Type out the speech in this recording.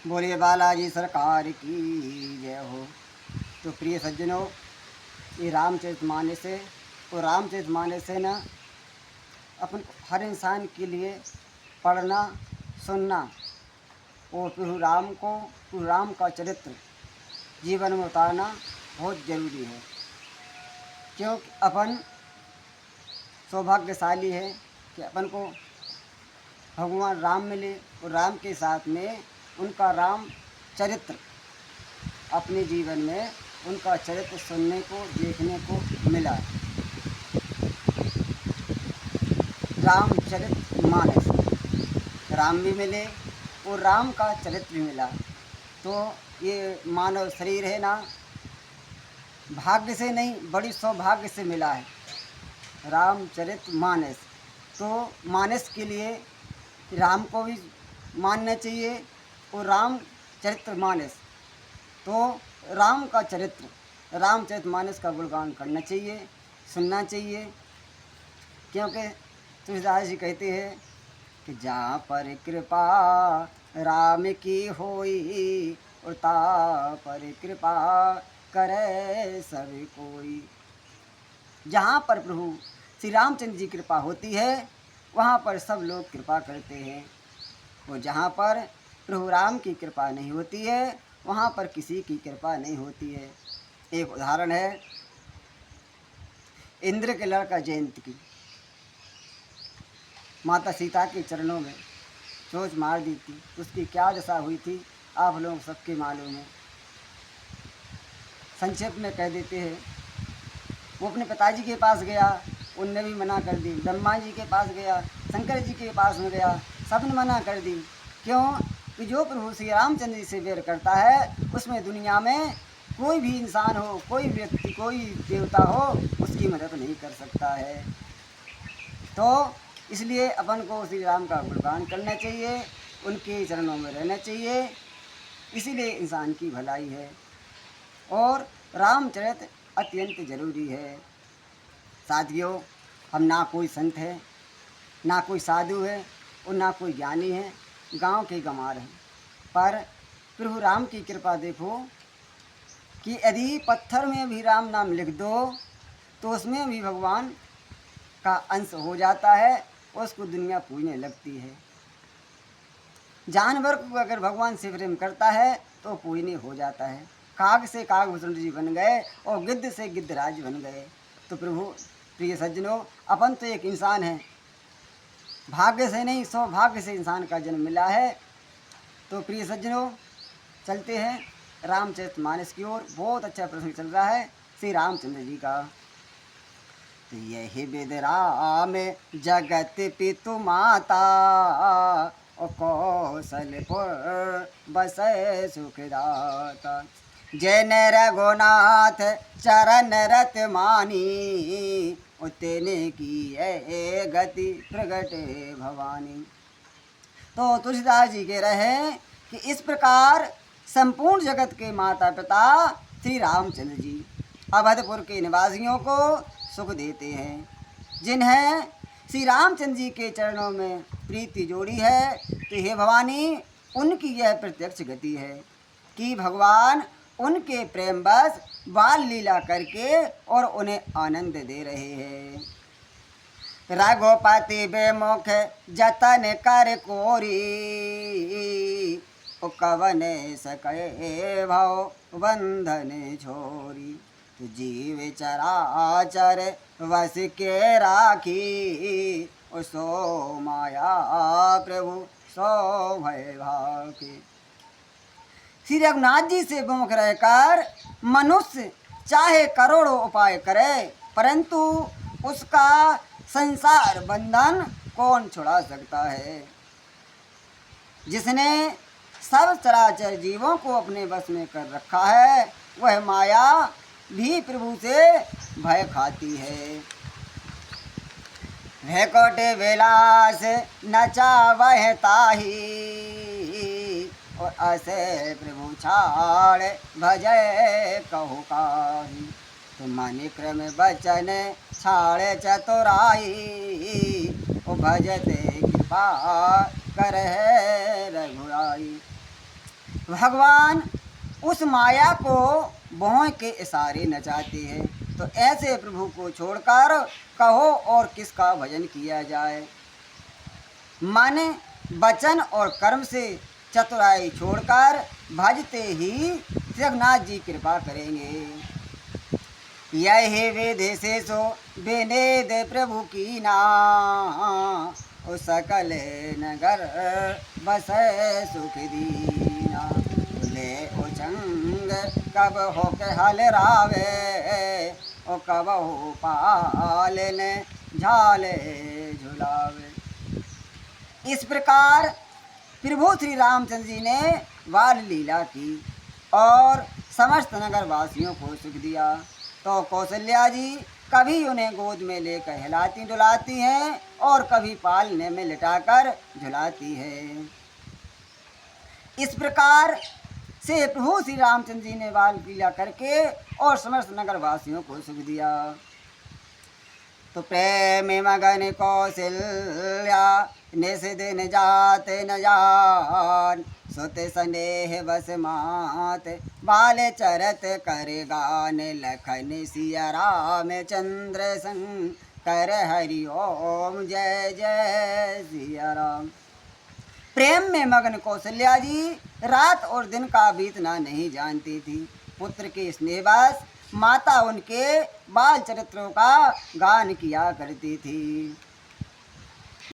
बोलिए बालाजी सरकार की जय हो। तो प्रिय सज्जनों, ये रामचरितमानस है और रामचरितमानस है ना, अपन हर इंसान के लिए पढ़ना, सुनना और प्रभु राम का चरित्र जीवन में उतारना बहुत ज़रूरी है। क्योंकि अपन सौभाग्यशाली है कि अपन को भगवान राम मिले और राम के साथ में उनका राम चरित्र अपने जीवन में उनका चरित्र सुनने को देखने को मिला। रामचरितमानस, राम भी मिले और राम का चरित्र भी मिला। तो ये मानव शरीर है ना, भाग्य से नहीं बड़ी सौभाग्य से मिला है रामचरितमानस। तो मानस के लिए राम को भी मानना चाहिए और रामचरितमानस तो राम का चरित्र रामचरितमानस का गुणगान करना चाहिए, सुनना चाहिए। क्योंकि तुलसीदास जी कहते हैं कि जहाँ पर कृपा राम की होई और ता पर कृपा करे सब कोई। जहाँ पर प्रभु श्री रामचंद्र जी कृपा होती है वहाँ पर सब लोग कृपा करते हैं, और जहाँ पर प्रभु राम की कृपा नहीं होती है वहाँ पर किसी की कृपा नहीं होती है। एक उदाहरण है इंद्र के लड़का जयंत की। माता सीता के चरणों में चोंच मार दी थी, उसकी क्या दशा हुई थी आप लोग सबके मालूम है। संक्षेप में कह देते हैं, वो अपने पिताजी के पास गया, उनने भी मना कर दी। ब्रह्मा जी के पास गया, शंकर जी के पास में गया, सबने मना कर दी। क्यों कि जो प्रभु श्री रामचंद्र जी से बैर करता है उसमें दुनिया में कोई भी इंसान हो, कोई व्यक्ति, कोई देवता हो, उसकी मदद नहीं कर सकता है। तो इसलिए अपन को श्री राम का गुणगान करना चाहिए, उनके चरणों में रहना चाहिए, इसीलिए इंसान की भलाई है। और रामचरित अत्यंत जरूरी है। साथियों, हम ना कोई संत है, ना कोई साधु है और ना कोई ज्ञानी है, गांव के गंवार हैं। पर प्रभु राम की कृपा देखो कि यदि पत्थर में भी राम नाम लिख दो तो उसमें भी भगवान का अंश हो जाता है और उसको दुनिया पूजने लगती है। जानवर को अगर भगवान से प्रेम करता है तो पूजने हो जाता है। काग से कागभूषण जी बन गए और गिद्ध से गिद्धराज बन गए। तो प्रभु प्रिय सज्जनों, अपन तो एक इंसान है, भाग्य से नहीं सौभाग्य से इंसान का जन्म मिला है। तो प्रिय सज्जनों, चलते हैं रामचरितमानस की ओर। बहुत अच्छा प्रसंग चल रहा है श्री रामचंद्र जी का। तो यही विद राम जगत पितु माता और कौशलपुर बसे सुखदाता। जैन रघुनाथ चरण रत मानी तेने की है गति प्रगट भवानी। तो तुलसीदास जी कह रहे हैं कि इस प्रकार संपूर्ण जगत के माता पिता श्री रामचंद्र जी अवधपुर के निवासियों को सुख देते हैं। जिन्हें श्री रामचंद्र जी के चरणों में प्रीति जोड़ी है, तो हे भवानी उनकी यह प्रत्यक्ष गति है कि भगवान उनके प्रेम बस बाल लीला करके और उन्हें आनंद दे रहे हैं। रघुपति बेमुख जतन कर कोरी कवन सके भाव बंधन छोरी। तो जीव चराचर वस के राखी सो माया प्रभु सो भय भाखी। श्री रघुनाथ जी से विमुख रहकर मनुष्य चाहे करोड़ों उपाय करे परंतु उसका संसार बंधन कौन छुड़ा सकता है। जिसने सब चराचर जीवों को अपने बस में कर रखा है वह माया भी प्रभु से भय खाती है। भैकोटे विलास नचा वह ताही और असे प्रभु छाड़ भजय कहु काही। तो मानि क्रम बचन छाड़ चतुराई ओ भजते कृपा कर रघुराई। भगवान उस माया को भौं के इशारे नचाते हैं। तो ऐसे प्रभु को छोड़कर कहो और किसका भजन किया जाए। मन वचन और कर्म से चतुराई छोड़कर भजते ही जगन्नाथ जी कृपा करेंगे। यही विधि से सो विनिध प्रभु की ना, ओ सकल नगर बस सुख दीना। ले उचंग कब हो के हल रावे, ओ कब हो पालन झाले झुलावे। इस प्रकार प्रभु श्री रामचंद्र जी ने बाल लीला की और समस्त नगर वासियों को सुख दिया। तो कौशल्या जी कभी उन्हें गोद में लेकर हिलाती डुलाती हैं और कभी पालने में लिटाकर झुलाती है। इस प्रकार से प्रभु श्री रामचंद्र जी ने बाल लीला करके और समस्त नगर वासियों को सुख दिया। तो प्रेम मगन कौशल्या निस दिन जाते न जान, सुत स्नेह बस मात बाल चरत कर गान। लखन सिया राम चंद्र संग कर हरि ओम जय जय सिया राम। प्रेम में मगन कौशल्या जी रात और दिन का बीतना नहीं जानती थी। पुत्र के स्नेहवश माता उनके बाल चरित्रों का गान किया करती थी।